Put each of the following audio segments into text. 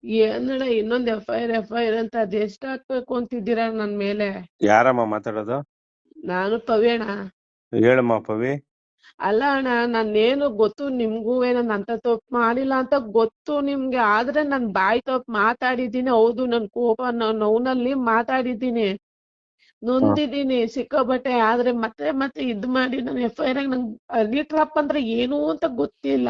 ಏನಣ್ಣ ಇನ್ನೊಂದ್ ಎಫ್.ಐ.ಆರ್ ಅಂತ ಅದೆಷ್ಟ್ ಹಾಕ್ಬೇಕು ಅಂತಿದ್ದೀರಾ ನನ್ ಮೇಲೆ? ಯಾರಮ್ಮ ಮಾತಾಡೋದು? ನಾನು ಪವಿ ಅಣ್ಣ. ಹೇಳಮ್ಮ ಪವಿ. ಅಲ್ಲ ಅಣ್ಣ, ನಾನೇನು ಗೊತ್ತು ನಿಮ್ಗೂವೆ ನಾನ್ ಅಂತ ತಪ್ಪು ಮಾಡಿಲ್ಲ ಅಂತ ಗೊತ್ತು ನಿಮ್ಗೆ. ಆದ್ರೆ ನಾನ್ ಬಾಯಿ ತಪ್ಪು ಮಾತಾಡಿದ್ದೀನಿ. ಹೌದು, ನನ್ ಕೋಪ ನೋವ್ನಲ್ಲಿ ಮಾತಾಡಿದ್ದೀನಿ, ನೊಂದಿದ್ದೀನಿ ಸಿಕ್ಕಾಬಟ್ಟೆ. ಆದ್ರೆ ಮತ್ತೆ ಮತ್ತೆ ಇದ್ ಮಾಡಿ ನಾನು ಎಫ್.ಐ.ಆರ್ ನಂಗೆ ಅರ್ಲಿಟ್ರಪ್ಪ ಅಂದ್ರೆ ಏನು ಅಂತ ಗೊತ್ತಿಲ್ಲ.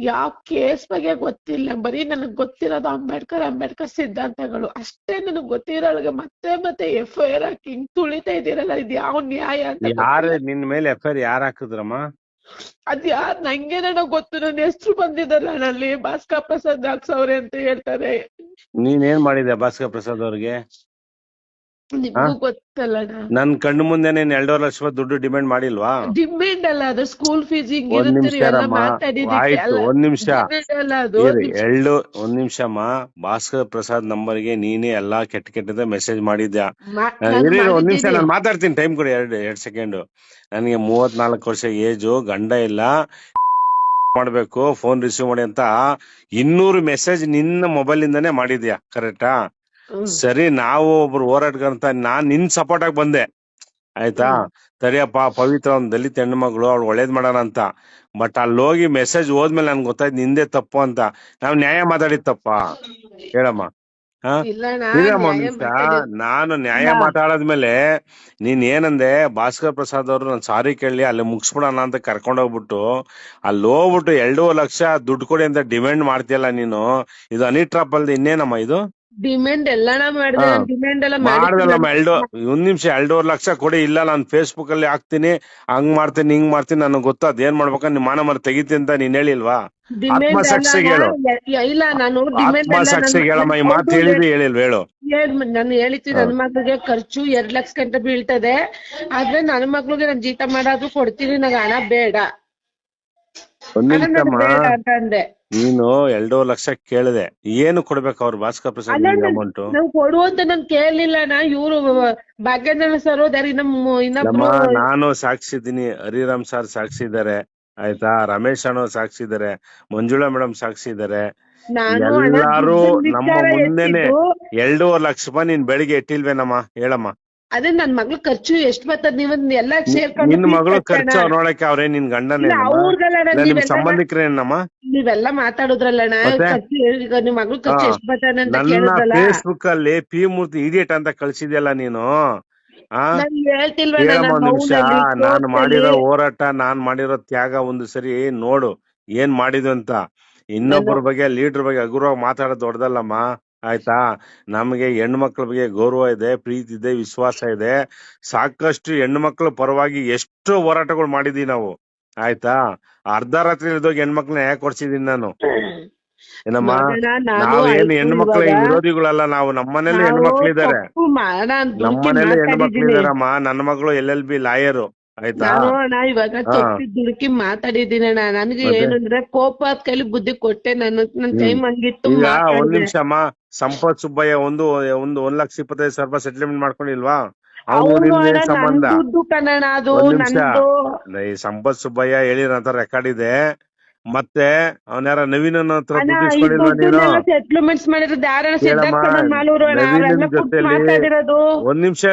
ಯಾವ ಕೇಸ್ ಬಗ್ಗೆ ಗೊತ್ತಿಲ್ಲ. ಬರೀ ನನಗ್ ಗೊತ್ತಿರೋದು ಅಂಬೇಡ್ಕರ್ ಸಿದ್ಧಾಂತಗಳು ಅಷ್ಟೇ ನನಗ್ ಗೊತ್ತಿರೋಳಗೆ ಮತ್ತೆ ಮತ್ತೆ ಎಫ್.ಐ.ಆರ್ ಹಾಕಿ ಹಿಂಗ್ ತುಳಿತಾ ಇದೀರಲ್ಲ, ಇದು ಯಾವ ನ್ಯಾಯ ಅಂತ ಯಾರ ಗೊತ್ತಿಲ್ಲ. ನಿನ್ ಮೇಲೆ ಎಫ್.ಐ.ಆರ್ ಯಾರು ಹಾಕಿದ್ರಮ್ಮ? ಅದ್ ಯಾರ್ ನಂಗೇನೋ ಗೊತ್ತು. ನನ್ನ ಹೆಸರು ಬಂದಿದ್ದಲ್ಲ ಅಲ್ಲಿ ಭಾಸ್ಕರ್ ಪ್ರಸಾದ್ ಹಾಕ್ಸವ್ರೆ ಅಂತ ಹೇಳ್ತಾರೆ. ನೀನ್ ಏನ್ ಮಾಡಿದೆ ಭಾಸ್ಕರ್ ಪ್ರಸಾದ್ ಅವ್ರಿಗೆ? ನಿಮ್ಗೂ ಗೊತ್ತಲ್ಲಣ್ಣ. ನನ್ ಕಣ್ಣು ಮುಂದೆ ನೀನ್ 2.5 ಲಕ್ಷ ರೂಪಾಯಿ ದುಡ್ಡು ಡಿಮ್ಯಾಂಡ್ ಮಾಡಿಲ್ವಾ? ಡಿಮ್ಯಾಂಡ್ ಅಲ್ಲ ಅದು, ಸ್ಕೂಲ್ ಫೀಸ್ ಹಿಂಗ್ ಒಂದ್ ಇರುತ್ತೆ ನಿಮಿಷ ನೀವೆಲ್ಲ ರಮ್ಮ, ಮಾತಾಡಿದಕ್ಕೆ ಆಯ್ತು ಅಲ್ಲ. ಒಂದ್ ನಿಮಿಷ ಡಿಮ್ಯಾಂಡ್ ಅಲ್ಲ ಅದು. ಒಂದ್ ನಿಮಿಷಮ್ಮ. ಭಾಸ್ಕರ್ ಪ್ರಸಾದ್ ನಂಬರ್ಗೆ ನೀನೇ ಎಲ್ಲಾ ಕೆಟ್ಟದ ಮೆಸೇಜ್ ಮಾಡಿದ್ಯಾ? ನಾನ್ ಒಂದ್ ನಿಮಿಷ ಮಾಡಿದ್ದೀನಿ. ನಾನು ಮಾತಾಡ್ತೀನಿ, ಟೈಮ್ ಕೊಡಿ. ಎರಡ್ ಸೆಕೆಂಡ್. ನನಗೆ 34 ವರ್ಷ ಏಜು, ಗಂಡ ಇಲ್ಲ, ಮಾಡ್ಬೇಕು, ಫೋನ್ ರಿಸೀವ್ ಮಾಡಿ ಅಂತ 200 ಮೆಸೇಜ್ ನಿನ್ನ ಮೊಬೈಲ್ ಇಂದಾನೇ ಮಾಡಿದ್ಯಾ, ಕರೆಕ್ಟಾ? ಸರಿ, ನಾವು ಒಬ್ರು ಹೋರಾಟಗಾರ ಅಂತ ನಾನ್ ನಿನ್ ಸಪೋರ್ಟ್ ಆಗಿ ಬಂದೆ, ಆಯ್ತಾ? ಸರಿಯಪ್ಪ, ಪವಿತ್ರ ಒಂದ್ ದಲಿತ ಹೆಣ್ಣು ಮಗಳು, ಅವ್ಳು ಒಳ್ಳೇದ್ ಮಾಡೋಣ ಅಂತ. ಬಟ್ ಅಲ್ಲಿ ಹೋಗಿ ಮೆಸೇಜ್ ಹೋದ್ಮೇಲೆ ನನ್ಗೆ ಗೊತ್ತಾಯ್ತು ನಿಂದೆ ತಪ್ಪು ಅಂತ. ನಾವ್ ನ್ಯಾಯ ಮಾತಾಡಿದ್ ತಪ್ಪ? ಹೇಳಮ್ಮ. ಹ ಇಲ್ಲಣ್ಣ, ಇರಮ್ಮ ಒಂದ್ ನ್ಯಾಯ ನಿಮಿಷ. ಮಾತಾಡಿದ್ ನಾನು ನ್ಯಾಯ ಇಲ್ಲ. ಮಾತಾಡದ್ಮೇಲೆ ನೀನ್ ಏನಂದೆ, ಭಾಸ್ಕರ್ ಪ್ರಸಾದ್ ಅವ್ರು ನಾನು ಸಾರಿ ಕೇಳಿ ಅಲ್ಲಿ ಮುಗಿಸ್ಬಿಡೋಣ ಅಂತ ಕರ್ಕೊಂಡ್ ಹೋಗ್ಬಿಟ್ಟು ಅಲ್ಲಿ ಹೋಗ್ಬಿಟ್ಟು 2.5 ಲಕ್ಷ ದುಡ್ಡು ಕೊಡಿ ಅಂತ ಡಿಮ್ಯಾಂಡ್ ಮಾಡ್ತೀಯಲ್ಲ ನೀನು. ಇದು ಹನಿ ಟ್ರಾಪ್ ಅಲ್ದೆ ಇನ್ನೇನಮ್ಮ ಇದು? ಡಿಮ್ಯಾಂಡ್ ಎಲ್ಲಾಣ ಮಾಡಿದೆ. ಹಾ, ನಾನು ಡಿಮ್ಯಾಂಡ್ ಎಲ್ಲ ಮಾಡಿದ್ದೀನಿ. ಮಾಡ್ದಲ್ಲಮ್ಮ. ಒಂದ್ ನಿಮಿಷ, 2.5 ಲಕ್ಷ ಕೊಡಿ. ಇಲ್ಲ, ನಾನು ಫೇಸ್ಬುಕ್ ಅಲ್ಲಿ ಹಾಕ್ತೀನಿ, ಹಂಗ್ ಮಾಡ್ತೀನಿ, ಹಿಂಗ್ ಮಾಡ್ತೀನಿ, ನನಗ್ ಗೊತ್ತು ಅದೇನ್ ಮಾಡ್ಬೇಕ, ನಿಮ್ ಮಾನ ಮರ ತೆಗಿತಿ ಅಂತ ನೀನ್ ಹೇಳಿಲ್ವಾ? ಡಿಮ್ಯಾಂಡ್ ಆತ್ಮಸಾಕ್ಷಿಗೆ ಹೇಳು, ಇಲ್ಲ, ನಾನು ಡಿಮ್ಯಾಂಡ್ ಎಲ್ಲ ಆತ್ಮಸಾಕ್ಷಿಗೆ ಹೇಳಮ್ಮ. ಈ ಮಾತು ಹೇಳಿದ್ವಿ ಹೇಳಿಲ್ವ ಹೇಳು? ನಾನು ಹೇಳಿದ್ದೀನಿ. ನನ್ನ ಮಗಳಿಗೆ ಖರ್ಚು 2 ಲಕ್ಷ ಗಂಟೆ ಬೀಳ್ತದೆ. ಆದ್ರೆ ನನ್ನ ಮಗಳಿಗೆ ನಾನು ಜೀತ ಮಾಡೋದು ಕೊಡ್ತೀನಿ, ನನಗೆ ಹಣ ಬೇಡ, ಒಂದ್ ಹಣ ನನಗೆ ನಿಮಿಷಮ್ಮ. ಬೇಡ ಅಂತ ಅಂದೆ. ನೀನು 2.5 ಲಕ್ಷ ಕೇಳಿದೆ, ಏನು ಕೊಡ್ಬೇಕು ಅವ್ರು ಭಾಸ್ಕರ್ ಪ್ರಸಾದ್ ಅಲ್ಲ, ನಿಮ್ಗೆ ಅಮೌಂಟ್? ನಂಗೆ ಕೊಡು ಅಂತ ನಾನು ಕೇಳಲಿಲ್ಲ. ಇವ್ರು ಭಾಗ್ಯೇಂದ್ರ ಸರ್ ನಮ್ಮ ಇನ್ನೊಬ್ರು. ನಾನು ಸಾಕ್ಷಿದ್ದೀನಿ, ಹರಿರಾಮ್ ಸರ್ ಸಾಕ್ಷಿ ಇದಾರೆ, ಆಯ್ತಾ? ರಮೇಶ್ ಅಣ್ಣ ಸಾಕ್ಷಿ ಇದಾರೆ, ಮಂಜುಳಾ ಮೇಡಮ್ ಸಾಕ್ಷಿ ಇದಾರೆ. ನಾನು ಹಣ ಎಲ್ಲಾರು ದುಡ್ಡಿನ ನಮ್ಮ ವಿಚಾರ ಮುಂದೆನೆ ಎತ್ತಿದ್ದು. 2.5 ಲಕ್ಷ ರೂಪಾಯಿ ನೀನ್ ಬೆಳಿಗ್ಗೆ ಇಟ್ಟಿಲ್ವೇನಮ್ಮ? ಹೇಳಮ್ಮ. ಅದೇ ನನ್ ಮಗ್ಳು ಖರ್ಚು ಎಷ್ಟ್ ಬರ್ತದ ನೀವ್ ಎಲ್ಲ ಸೇರ್ಕೊಂಡು ನಿನ್ ಫೀಸ್ ಮಗಳು ಕಟ್ಟೋಣ. ಖರ್ಚು ಅವ್ರ ನೋಡಕ್ಕೆ ಅವ್ರೇ ನಿನ್ ಇಲ್ಲ, ಗಂಡನೇನಮ್ಮ? ಅವ್ರಗಲ್ಲ, ಇಲ್ಲ ನಿಮ್ ಸಂಬಂಧಿಕರೇನಮ್ಮ? ನೀವೆಲ್ಲ ಮಾತಾಡುದ್ರಲ್ಲಣ್ಣ, ಮತ್ತೆ ಖರ್ಚು ಈಗ ನಿಮ್ ಮಗ್ಳು ಹಾ, ಖರ್ಚು ಎಷ್ಟ್ ಬರ್ತಾನೆ ಅಂತ ನನ್ನ ಕೇಳಿದ್ರಲ್ಲ. ಫೇಸ್ಬುಕ್ ಅಲ್ಲಿ ಪಿ ಮೂರ್ತಿ ಇಡಿಯಟ್ ಅಂತ ಕಳ್ಸಿದ್ಯಲ್ಲ ನೀನು. ಆ ನಾನ್ ಹೇಳ್ತಿಲ್ವಣ್ಣ, ಕೇಳಮ್ಮ ನನ್ ಒಂದ್ ನಿಮಿಷ. ನೋವ್ನಲ್ಲಿ ನಾನ್ ಕೋಪದಲ್ಲಿ. ಮಾಡಿರೋ ಹೋರಾಟ, ನಾನ್ ಮಾಡಿರೋ ತ್ಯಾಗ ಒಂದು ಸರಿ ನೋಡು ಏನ್ ಮಾಡಿದ್ವು ಅಂತ. ನಾನು ಇನ್ನೊಬ್ಬರ ಬಗ್ಗೆ, ಲೀಡರ್ ಬಗ್ಗೆ ಹಗುರವಾಗಿ ಮಾತಾಡೋದು ದೊಡ್ಡದಲ್ಲಮ್ಮ, ಆಯ್ತಾ? ನಮಗೆ ಹೆಣ್ಮಕ್ಳ ಬಗ್ಗೆ ಗೌರವ ಇದೆ, ಪ್ರೀತಿ ಇದೆ, ವಿಶ್ವಾಸ ಇದೆ. ಸಾಕಷ್ಟು ಹೆಣ್ಮಕ್ಳ ಪರವಾಗಿ ಎಷ್ಟು ಹೋರಾಟಗಳು ಮಾಡಿದೀವಿ ನಾವು, ಆಯ್ತಾ? ಅರ್ಧ ರಾತ್ರಿ ಇಳಿದೋಗಿ ಹೆಣ್ಮಕ್ಳನ್ನ ನ್ಯಾಯ ಕೊಡ್ಸಿದೀನಿ ನಾನು, ಏನಮ್ಮ? ನೋಡೋಣ, ನಾನು ನಾವೇನು ಆಯ್ತು ಹೆಣ್ಮಕ್ಳ ಇವಾಗ. ವಿರೋಧಿಗಳಲ್ಲ ನಾವು. ನಮ್ಮನೇಲಿ ನಾವು ಹೆಣ್ಮಕ್ಳಿದಾರೆ, ತಪ್ಪು ನಾನ್ ದುಡುಕಿ ನಮ್ಮನೇಲಿ ಮಾತಾಡಿದೀನಿ. ಹೆಣ್ಮಕ್ಳಿದಾರಮ್ಮ. ನನ್ನ ಮಗಳು LLB ಲಾಯರು, ಆಯ್ತಾ? ನಾನು ಇವಾಗ ಹಾ, ತಪ್ಪಿ ದುಡುಕಿ ಮಾತಾಡಿದ್ದೀನಿ ಅಣ್ಣ. ನನ್ಗೆ ಮತ್ತೆ ಏನಂದ್ರೆ ಕೋಪ ಕೈಲಿ ಬುದ್ಧಿ ಕೊಟ್ಟೆ. ನನ್ ಟೈಮ್ ಹಂಗಿತ್ತು, ಈಗ ಒಂದ್ ಮಾತಾಡಿದೆ. ನಿಮಿಷ ಅಮ್ಮ. ಸಂಪತ್ ಸುಬ್ಬಯ್ಯ ಒಂದು 1,25,000 ರೂಪಾಯಿ ಸೆಟ್ಲ್ಮೆಂಟ್ ಮಾಡ್ಕೊಂಡಿಲ್ವಾ? ಅವನು ಅವನು ನಿಮ್ಗೆ ಅಣ್ಣ ನನ್ ಸಂಬಂಧ? ದುಡ್ಡು ಕಣಣ್ಣ, ಅದು ಒಂದ್ ನಿಮಿಷ. ನಂದು. ಈ ಸಂಪತ್ ಸುಬ್ಬಯ್ಯ ಹೇಳಿರಂತ ರೆಕಾರ್ಡ್ ಇದೆ. ಮತ್ತೆ ಅವನ್ಯಾರ ನವೀನ್ ಹತ್ರ ಅಣ್ಣ, ದುಡ್ಡು ಈ ಇಸ್ಕೊಂಡಿಲ್ವಾ ನೀನು? ದುಡ್ಡನ್ನೆಲ್ಲ ಸೆಟ್ಲ್ಮೆಂಟ್ಸ್ ಮಾಡಿರೋದು ಯಾರಣ್ಣ? ಕೇಳಮ್ಮ, ಸಿದ್ಧಾರ್ಥ ಮಾಲೂರು ಅಣ್ಣ, ನವೀನನ್ ಅವರೆಲ್ಲ ಕೂತ್ ಜೊತೆಲಿ ಮಾತಾಡಿರೋದು. ಒಂದ್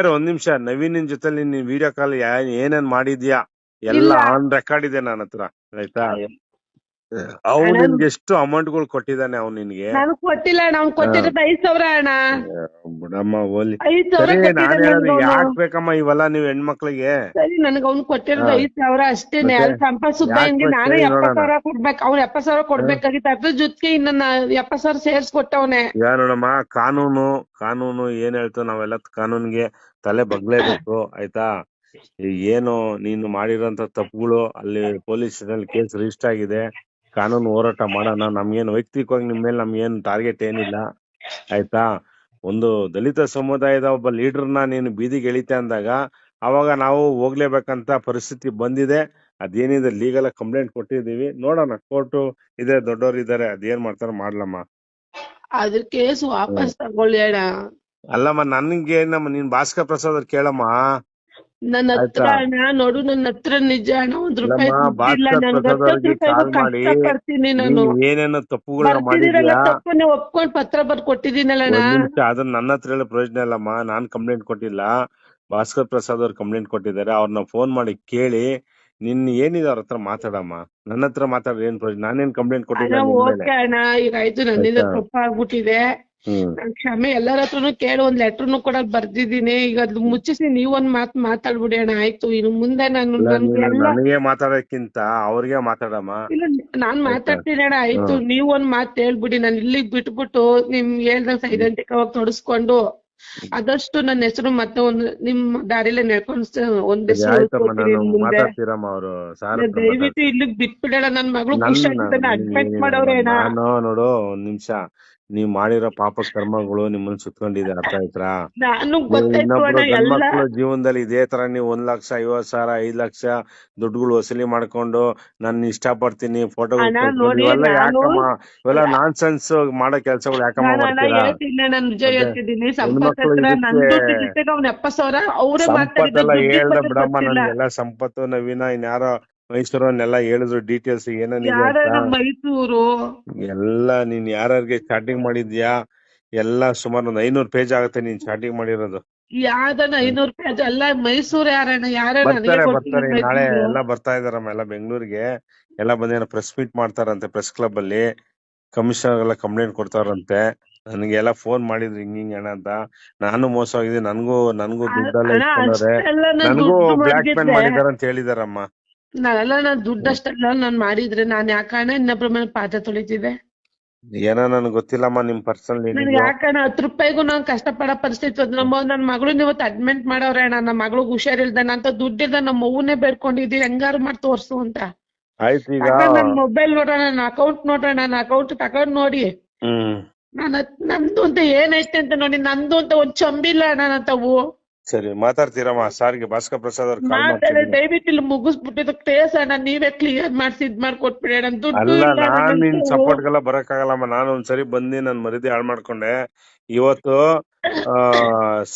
ನಿಮಿಷ. ನವೀನನ್ ಜೊತೆಲಿ ನೀನ್ ವಿಡಿಯೋ ಕಾಲ್ ಏನೇನ್ ಮಾಡಿದ್ಯಾ ಎಲ್ಲ ಇಲ್ಲ ಆನ್ ರೆಕಾರ್ಡ್ ಇದೆ ನನ್ನ ಹತ್ರ, ಆಯ್ತಾ? ಅಯ್ಯೋ. ಅವ್ನು ಅಣ್ಣ, ನಿನ್ಗೆ ಎಷ್ಟು ಅಮೌಂಟ್ ಗಳು ಕೊಟ್ಟಿದ್ದಾನೆ ಅವ್ನು ನಿನ್ಗೆ? ನಾನು ಕೊಟ್ಟಿಲ್ಲ ಅಣ್ಣ, ಅವ್ನು ಕೊಟ್ಟಿರೋದು 5,000 ಅಣ್ಣ. ಬಿಡಮ್ಮ ಓಲಿ. 5,000 ಸರಿ, ನಾನ್ ಕೊಟ್ಟಿರೋದು ಹೇಳೋದು ನನ್ಗೆ ಅವನು. ಯಾಕ್ ಬೇಕಮ್ಮ ಇವೆಲ್ಲ ನೀವು ಹೆಣ್ಮಕ್ಳಿಗೆ? ಸರಿ, ನನ್ಗೆ ಅವ್ನು ಕೊಟ್ಟಿರೋದು ಹಾ, 5,000 ಅಷ್ಟೇನೆ. ಮತ್ತೆ ಅಲ್ಲಿ ಸಂಪತ್ ಯಾಕ್ ಸುಬ್ಬಯ್ಯನ್ಗೆ ಬೇಕು ನಾನು ಹೇಳಿ ನೋಡೋಣ. 70,000 ಕೊಡ್ಬೇಕು. ಅವ್ನು 70,000 ಕೊಡ್ಬೇಕಾಗಿತ್ತು. ಅದ್ರ ಜೊತೆಗೆ ಇನ್ನ 70,000 ಸೇರ್ಸ್ಕೊಟ್ಟವನೆ. ಈಗ ನೋಡಮ್ಮ, ಕಾನೂನು ಏನ್ ಹೇಳ್ತು, ನಾವೆಲ್ಲ ಕಾನೂನ್ಗೆ ತಲೆ ಬಗ್ಲೇಬೇಕು, ಆಯ್ತಾ? ಈಗ ಏನು ನೀನು ಮಾಡಿರೋಂತ ತಪ್ಪುಗಳು ಅಲ್ಲಿ ಪೊಲೀಸ್ ಸ್ಟೇಷನ್ ಕೇಸ್ ರಿಜಿಸ್ಟರ್ ಆಗಿದೆ. ಕಾನೂನು ಹೋರಾಟ ಮಾಡೋಣ. ನಮ್ಗೇನು ವೈಯಕ್ತಿಕವಾಗಿ ನಿಮ್ ಮೇಲೆ ನಮ್ಗೇನು ಟಾರ್ಗೆಟ್ ಏನಿಲ್ಲ, ಆಯ್ತಾ? ಒಂದು ದಲಿತ ಸಮುದಾಯದ ಒಬ್ಬ ಲೀಡರ್ನ ನೀನು ಬೀದಿಗೆ ಎಳಿತೆ ಅಂದಾಗ ಅವಾಗ ನಾವು ಹೋಗ್ಲೇಬೇಕಂತ ಪರಿಸ್ಥಿತಿ ಬಂದಿದೆ. ಅದೇನಿದೆ ಲೀಗಲ್ ಕಂಪ್ಲೇಂಟ್ ಕೊಟ್ಟಿದೀವಿ, ನೋಡೋಣ. ಕೋರ್ಟು ಇದೆ, ದೊಡ್ಡವ್ರು ಇದಾರೆ, ಅದೇನ್ ಮಾಡ್ತಾರ ಮಾಡ್ಲಮ್ಮ. ಅದ್ರ ಕೇಸ್ ವಾಪಸ್ ತಗೊಳ್ಳಿ ಅಣ್ಣ. ಅಲ್ಲಮ್ಮ, ನನ್ಗೆ ನಮ್ಮ ನೀನ್ ಭಾಸ್ಕರ್ ಪ್ರಸಾದ್ ಅವ್ರು ಕೇಳಮ್ಮ. ನನ್ನ ಹತ್ರ ಆಯ್ತಾ? ಅಣ್ಣ ನೋಡು, ನನ್ನ ಹತ್ರ ನಿಜ ಅಣ್ಣ 1 ರೂಪಾಯಿ ಇಲ್ಲಮ್ಮ, ದುಡ್ಡಿಲ್ಲ. ಭಾಸ್ಕರ್ ನನ್ಗೆ ಪ್ರಸಾದ್ ಹತ್ತತ್ತು ಅವ್ರಿಗೆ ರೂಪಾಯಿಗೂ ಕಾಲ್ ಮಾಡಿ ಕಷ್ಟ ಪಡ್ತೀನಿ ನಾನು. ನೀನ್ ಏನೇನೋ ತಪ್ಪುಗಳನ್ನ ಬರ್ತಿದ್ದೀರಲ್ಲ, ಮಾಡಿದ್ಯಾ, ತಪ್ಪನ್ನ ಒಪ್ಕೊಂಡ್ ಪತ್ರ ಬರ್ದ್ ಕೊಟ್ಟಿದ್ದೀನಲ್ಲಣ್ಣ. ಒಂದ್ ನಿಮಿಷ, ಅದನ್ನ ನನ್ನ ಹತ್ರ ಹೇಳೋ ಪ್ರಯೋಜನ ಇಲ್ಲಮ್ಮ. ನಾನ್ ಕಂಪ್ಲೇಂಟ್ ಕೊಟ್ಟಿಲ್ಲ, ಭಾಸ್ಕರ್ ಪ್ರಸಾದ್ ಅವ್ರು ಕಂಪ್ಲೇಂಟ್ ಕೊಟ್ಟಿದ್ದಾರೆ. ಅವ್ರನ್ನ ಫೋನ್ ಮಾಡಿ ಕೇಳಿ ನಿನ್ ಏನಿದೆ ಅವ್ರ ಹತ್ರ ಮಾತಾಡಮ್ಮ. ನನ್ನ ಹತ್ರ ಮಾತಾಡ್ರಿ ಏನ್ ಪ್ರಯೋಜನ? ನಾನೇನ್ ಕಂಪ್ಲೇಂಟ್ ಅಣ್ಣ ಕೊಟ್ಟಿಲ್ಲ ನಿನ್ ಮೇಲೆ. ಓಕೆ ಅಣ್ಣ, ಈಗ ಆಯ್ತು, ನನ್ನಿಂದ ಆಯ್ತಾ? ತಪ್ಪಾಗ್ಬಿಟ್ಟಿದೆ. ಹ್ಮ್. ನಾನ್ ಕ್ಷಮೆ ಎಲ್ಲರ ಹತ್ರನು ಕೇಳಿ ಒಂದ್ ಲೆಟರ್ನು ಕೂಡ ಬರ್ದಿದ್ದೀನಿ. ಈಗ ಅದ್ ಮುಚ್ಚಿಸಿ ನೀವೊಂದ್ ಮಾತಾಡ್ಬಿಡಿ ಅಣ್ಣ. ಆಯ್ತು, ಇನ್ನು ಮುಂದೆ ನಾನು ಇಲ್ಲ, ನನ್ಗೆ ನೀನು ಎಲ್ಲ ನನಗೆ ಮಾತಾಡೋಕ್ಕಿಂತ ಅವ್ರಿಗೆ ಮಾತಾಡಮ್ಮ. ಇಲ್ಲ, ನಾನ್ ಆಯ್ತಾ? ಮಾತಾಡ್ತೀನಿ ಅಣ್ಣ. ಆಯ್ತು, ಹ್ಮ್. ನೀವೊಂದ್ ಮಾತ್ ಹೇಳ್ಬಿಡಿ. ನಾನು ಇಲ್ಲಿಗ್ ಬಿಟ್ಬಿಟ್ಟು ನಿಮ್ ಹೇಳ್ದಂಗ್ ಸೈದ್ಧಾಂತಿಕವಾಗಿ ತೊಡಸ್ಕೊಂಡು ಆದಷ್ಟು ನನ್ನ ಹೆಸರು ಮತ್ತೆ ನಿಮ್ ದಾರಿಲೇ ನಡ್ಕೊಂಡು ಒಂದ್ ಸರಿ, ಹೆಸರು ಆಯ್ತಮ್ಮ, ಉಳ್ಸ್ಕೊತೀನಿ ನಾನು ಮುಂದೆ. ಮಾತಾಡ್ತೀರಮ್ಮ. ಅವ್ರು ಸಾರ್ ಹತ್ರ ದಯವಿಟ್ಟು ಮಾತಾಡ್ತೀನಿ. ಇಲ್ಲಿಗ್ ಬಿಟ್ಬಿಡೋಣ. ನನ್ ಮಗಳು ನನ್ನ ಹುಷಾರಿದ್ದಾನೆ, ಅಡ್ಮಿಟ್ ಮಾಡವ್ರೆ ಅಣ್ಣ. ನಾನು ನೋಡು, ಒಂದ್ ನಿಮಿಷ, ನೀವ್ ಮಾಡಿರೋ ಪಾಪ ಕರ್ಮಗಳು ನಿಮ್ಮನ್ನ ಸುತ್ಕೊಂಡಿದೆ, ಅರ್ಥ ಆಯ್ತಾ? ನಾನು ನೀವು ಗೊತ್ತಾಯ್ತು ಇನ್ನೊಬ್ರು ಅಣ್ಣ ಎಲ್ಲ. ಗಂಡ್ಮಕ್ಳು ಜೀವನದಲ್ಲಿ ಇದೇ ತರ ನೀವು 1,50,000, 5 ಲಕ್ಷ ದುಡ್ಡುಗಳು ವಸೂಲಿ ಮಾಡ್ಕೊಂಡು ನಾನು ಇಷ್ಟಪಡ್ತೀನಿ ಫೋಟೋಗಳು ಅಣ್ಣ ಕಳ್ಸ್ಕೊಂಡು ನೋಡಿ, ಇವೆಲ್ಲ ನಾನು ಯಾಕಮ್ಮ? ಇವೆಲ್ಲ ನಾನ್ಸೆನ್ಸ್ ಮಾಡೋ ಕೆಲ್ಸಗಳು ಯಾಕಮ್ಮ ನಾನು ಅಣ್ಣ ಮಾಡ್ತೀರಾ? ಹೇಳ್ತೀನಿ, ನಾನು ನಿಜ ಮತ್ತೆ ಹೇಳ್ತಿದ್ದೀನಿ. ಸಂಪತ್ ಹೆಣ್ಮಕ್ಳು ಹತ್ರ ನನ್ ಇದಕ್ಕೆ ದುಡ್ಡು ಜೊತೆಗೆ ಅವ್ನ 70,000 ಅವರೇ ಮಾತಾಡಿದ್ದು, ಸಂಪತ್ತೆಲ್ಲ ದುಡ್ಡಿನ ಹೇಳ್ದ ಬಗ್ಗೆ ಬಿಡಮ್ಮ. ಗೊತ್ತಿಲ್ಲ. ನನ್ಗೆಲ್ಲ ಸಂಪತ್ತು, ನವೀನ, ಇನ್ಯಾರೋ ಮೈಸೂರನ್ನೆಲ್ಲ ಹೇಳಿದ್ರು ಡೀಟೇಲ್ಸ್ ಏನೇನಿದೆ ಅಂತ. ಯಾರ ಮೈಸೂರು ಎಲ್ಲ ನೀನ್ ಯಾರ್ಯಾರಿಗೆ ಚಾಟಿಂಗ್ ಮಾಡಿದ್ಯಾ ಎಲ್ಲ ಸುಮಾರು ಒಂದು 500 ಪೇಜ್ ಆಗುತ್ತೆ ನೀನ್ ಚಾಟಿಂಗ್ ಮಾಡಿರೋದು. ಯಾವ್ದಣ್ಣ 500 ರೂಪಾಯಿ ಅಲ್ಲ, ಮೈಸೂರು ಯಾರಣ್ಣ ನನಗೆ ಬರ್ತಾರೆ ಗೊತ್ತಿಲ್ಲ ನಾಳೆ ಮೈಸೂರು. ಎಲ್ಲ ಬರ್ತಾ ಇದಾರಮ್ಮ, ಎಲ್ಲ ಬೆಂಗಳೂರಿಗೆ ಎಲ್ಲ ಬಂದೇನೋ ಪ್ರೆಸ್ ಮೀಟ್ ಮಾಡ್ತಾರಂತೆ ಪ್ರೆಸ್ ಕ್ಲಬ್ ಅಲ್ಲಿ. ಕಮಿಷನರ್ ಎಲ್ಲ ಕಂಪ್ಲೇಂಟ್ ಕೊಡ್ತಾರಂತೆ. ನನಗೆಲ್ಲ ಫೋನ್ ಮಾಡಿದ್ರು ಹಿಂಗಿಂಗ್ ಅಣ್ಣ ಅಂತ. ನಾನು ಮೋಸ ಹೋಗಿದ್ದೀನಿ, ನನ್ಗೂ ದುಡ್ಡೆಲ್ಲ ಅಣ್ಣ ಇಸ್ಕೊಂಡವ್ರೆ, ಅಷ್ಟೆಲ್ಲ ನಾನ್ ನನ್ಗೂ ದುಡ್ಡು ಬ್ಲಾಕ್ ಮೇಲ್ ಮಾಡಿದ್ರೆ ಮಾಡಿದಾರೆ ಅಂತ ಹೇಳಿದಾರಮ್ಮ. ನಾನ್ ದುಡ್ಡು ಅಷ್ಟೆಲ್ಲ ನಾನ್ ಮಾಡಿದ್ರೆ ನಾನ್ ಯಾಕಣ್ಣ ಇನ್ನೊಬ್ರ ಮೇಲೆ ಪಾದ ತೊಳಿತಿದ್ದೆ? ಏನೋ ನನ್ಗೆ ಗೊತ್ತಿಲ್ಲಮ್ಮ ನಿಮ್ ಪರ್ಸನಲ್ ನನ್ಗೆ ಏನಿದೆಯೋ. ಯಾಕಣ್ಣ 10 ರೂಪಾಯಿಗೂ ನಾನ್ ಕಷ್ಟಪಡೋ ಪರಿಸ್ಥಿತಿ ನನ್ ಮಗಳನ್ನ ಇವತ್ತು ಅಡ್ಮಿಟ್ ಮಾಡವ್ರೆ ಅಣ್ಣ. ನಮ್ಮ ಮಗಳಿಗೆ ಹುಷಾರಿಲ್ದಾನ ಅಂತ ದುಡ್ಡಿಲ್ಲ, ನಮ್ಮ ಅವ್ವನ್ನೇ ಬೇಡ್ಕೊಂಡಿದ್ದೀವಿ ಹೆಂಗಾರು ಮಾಡಿ ತೋರ್ಸು ಅಂತ. ಆಯ್ತು, ಈಗ ನನ್ ಮೊಬೈಲ್ ನೋಡೋಣ, ನನ್ನ ಅಕೌಂಟ್ ನೋಡೋಣ, ನನ್ನ ಅಕೌಂಟ್ ತಕೊಂಡ್ ನೋಡಿ ನಂದು ಅಂತ ಏನೈತೆ ಅಂತ ನೋಡಿ. ನಂದು ಅಂತ ಒಂದ್ ಚಂಬಿಲ್ಲ ಅಣ್ಣ ನನ್ನ ತಾವು. ಸರಿ, ಮಾತಾಡ್ತೀರಮ್ಮ ಸಾರ್ಗೆ ಭಾಸ್ಕರ್ ಪ್ರಸಾದ್ ಅವ್ರು ಕಾಲ್ ಮಾತಾಡಿ ಮಾಡ್ತಿದ್ದೀನಿ. ದಯವಿಟ್ಟು ಇಲ್ಲಿ ಮುಗಿಸ್ಬಿಟ್ಟಿದ್ದು ಕೇಸ್ ಅಣ್ಣ ನೀವೇ ಕ್ಲಿಯರ್ ಮಾಡ್ಸಿ ಮಾಡ್ಕೊಟ್ಬಿಡಿ ಅಣ್ಣ. ದುಡ್ಡು ಅಲ್ಲ, ಇಲ್ಲ ಅಣ್ಣ ನಾನ್ ನನ್ ನಿನ್ ತಾವು. ಸಪೋರ್ಟ್ಗೆಲ್ಲ ಬರಕ್ಕಾಗಲ್ಲಮ್ಮ. ನಾನು ಒಂದ್ಸರಿ ಬಂದು ನನ್ ಮರ್ಯಾದೆ ಹಾಳು ಮಾಡ್ಕೊಂಡೆ. ಇವತ್ತು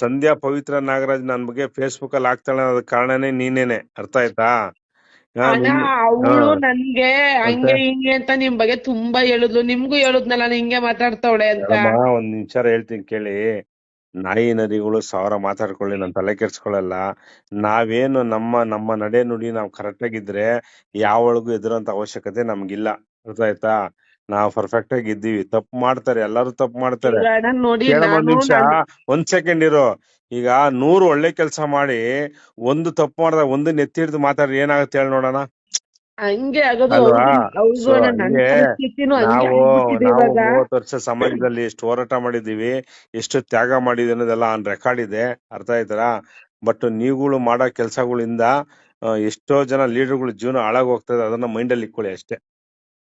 ಸಂಧ್ಯಾ ಪವಿತ್ರ ನಾಗರಾಜ್ ನನ್ ಬಗ್ಗೆ ಫೇಸ್ಬುಕ್ ಅಲ್ಲಿ ಹಾಕ್ತಾಳೆ, ಅದಕ್ಕೆ ಕಾರಣನೇ ನೀನೇನೆ, ಅರ್ಥ ಆಯ್ತಾ? ಅಣ್ಣ ಅವಳು ನನ್ಗೆ ಮತ್ತೆ ಹಂಗೆ ಹಿಂಗೆ ಅಂತ ನಿಮ್ ಬಗ್ಗೆ ತುಂಬಾ ಹೇಳಿದ್ಲು. ನಿಮ್ಗೂ ಹೇಳಿದ್ನಲ್ಲ ನಾನು ಹಿಂಗೆ ಮಾತಾಡ್ತಾವಳೆ ಅಂತ. ಅಮ್ಮ, ಒಂದ್ ವಿಚಾರ ಹೇಳ್ತೀನಿ ಕೇಳಿ. ನಾಯಿ ನರಿಗಳು 1000 ಮಾತಾಡ್ಕೊಳ್ಳಿ, ನಾನ್ ತಲೆ ಕೆಡ್ಸ್ಕೊಳಲ್ಲ. ನಾವೇನು ನಮ್ಮ ನಡೆ ನುಡಿ ನಾವ್ ಕರೆಕ್ಟ್ ಆಗಿದ್ರೆ ಯಾವಳಿಗೂ ಎದುರಂತ ಅವಶ್ಯಕತೆ ನಮ್ಗಿಲ್ಲ, ಅರ್ಥ ಆಯ್ತಾ? ನಾವ್ ಪರ್ಫೆಕ್ಟ್ ಆಗಿ ಇದ್ದೀವಿ. ತಪ್ಪು ಮಾಡ್ತಾರೆ, ಎಲ್ಲಾರು ತಪ್ಪು ಮಾಡ್ತಾರೆ. ಈಗ ಅಣ್ಣ ನೋಡಿ, ಕೇಳಮ್ಮ, ಒಂದ್ ನಾನು ನಿಮಿಷ, ಒಂದ್ ಸೆಕೆಂಡ್ ಇರು. ಈಗ 100 ಒಳ್ಳೆ ಕೆಲ್ಸ ಮಾಡಿ ಒಂದು ತಪ್ಪು ಮಾಡ್ದಾಗ ಒಂದನ್ನ ಎತ್ತಿ ಹಿಡ್ದು ಮಾತಾಡ್ರಿ, ಏನಾಗುತ್ತೆ ಹೇಳಿ ನೋಡೋಣ, ಹಂಗೆ ಆಗೋದು. ಅಲ್ವಾ? ಹೌದು ಸೊ ಅಣ್ಣ, ನನ್ ಹಂಗೆ ಪರಿಸ್ಥಿತಿನೂ ಹಂಗೆ ನಾವು ಆಗ್ಬಿಟ್ಟಿದೆ ನಾವು ಇವಾಗ. 30 ವರ್ಷ ಸಮಾಜದಲ್ಲಿ ಎಷ್ಟು ಹೋರಾಟ ಮಾಡಿದೀವಿ, ಎಷ್ಟು ತ್ಯಾಗ ಮಾಡಿದೀವಿ ಅನ್ನೋದೆಲ್ಲ ಆನ್ ರೆಕಾರ್ಡ್ ಇದೆ, ಅರ್ಥ ಆಯ್ತಾರ? ಬಟ್ ನೀವುಗಳು ಮಾಡೋ ಕೆಲ್ಸಗಳಿಂದ ಎಷ್ಟೋ ಜನ ಲೀಡರ್ಗಳ ಜೀವನ ಹಾಳಾಗ್ ಹೋಗ್ತದೆ, ಅದನ್ನ ಮೈಂಡ್ ಅಲ್ಲಿ ಇಟ್ಕೊಳ್ಳಿ ಅಷ್ಟೇ.